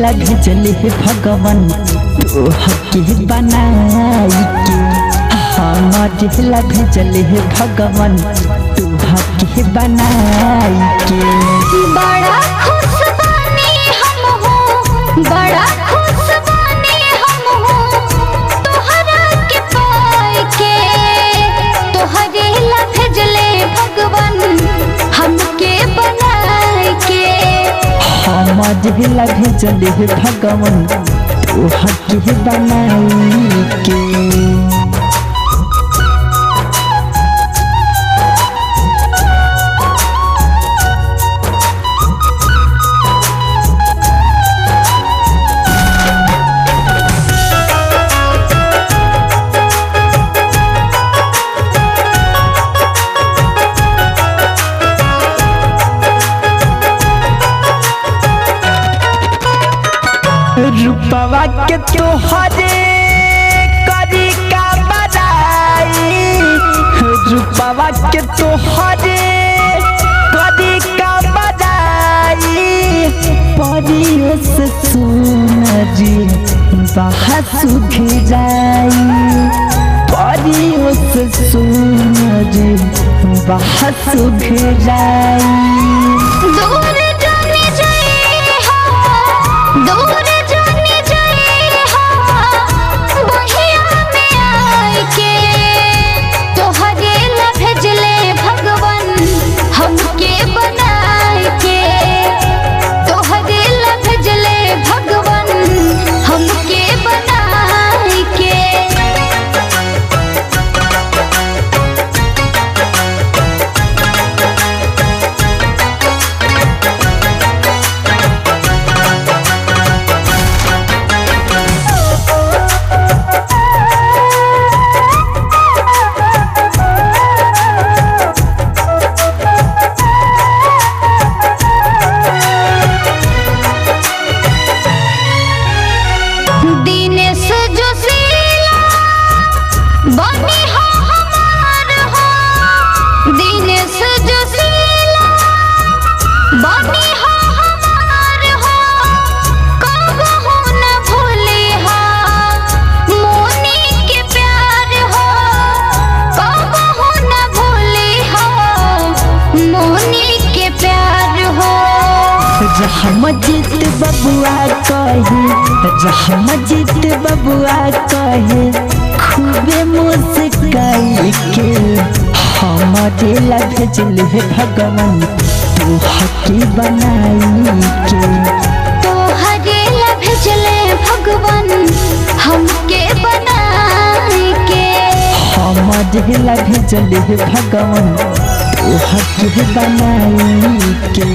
दिला भेजले भगवान तोहके बनाई के हमार दिला भेजले भगवान तोहके बनाई के। बड़ा खुश बानी हम हो, बड़ा खुश बानी हम हो तोहरा के पाई के। तोहरे ला भेजले भगवान हमके बनाई के। हमार दिला भेजले भगवान तोहके बनाई के। रूपवा के तोहरे करी का बड़ाई, रूपवा के तोहरे करी का बड़ाई। परियों से सुनरी बाहर सुख जाई, परियों से सुनरी बाहर सुख जाई। दूर जाने जाए हो, दूर बनी हो हमार हो, दिनेश जोशीला बनी हो हमार हो। कबहू न भूली हो मोनी के प्यार हो, कबहू न भूली हो मोनी के प्यार हो। रहमजीत बबुआ कहे, रहमजीत बबुआ कहे खूबे मुस्काई के। हमारे ला भेजले भगवान तोहके बनाई के। तोहरे ला भेजले भगवान हमके बनाई के। हमारे ला भेजले भगवान तोहके बनाई के।